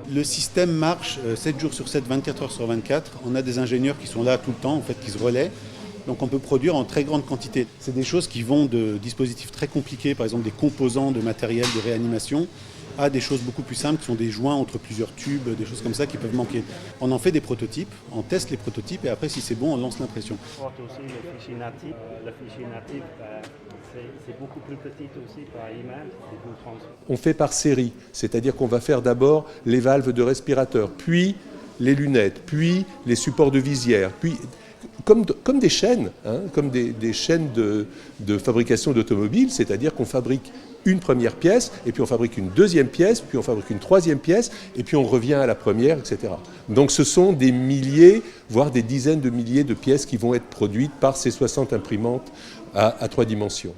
Le système marche 7 jours sur 7, 24 heures sur 24. On a des ingénieurs qui sont là tout le temps, en fait, qui se relaient. Donc on peut produire en très grande quantité. C'est des choses qui vont de dispositifs très compliqués, par exemple des composants de matériel de réanimation, à des choses beaucoup plus simples qui sont des joints entre plusieurs tubes, des choses comme ça qui peuvent manquer. On en fait des prototypes, on teste les prototypes et après si c'est bon on lance l'impression. On porte aussi le fichier natif. Le fichier natif, c'est beaucoup plus petit aussi par image. On fait par série, c'est-à-dire qu'on va faire d'abord les valves de respirateur, puis les lunettes, puis les supports de visière, puis comme des chaînes, comme des chaînes de fabrication d'automobiles, c'est-à-dire qu'on fabrique une première pièce, et puis on fabrique une deuxième pièce, puis on fabrique une troisième pièce, et puis on revient à la première, etc. Donc ce sont des milliers, voire des dizaines de milliers de pièces qui vont être produites par ces 60 imprimantes à 3 dimensions.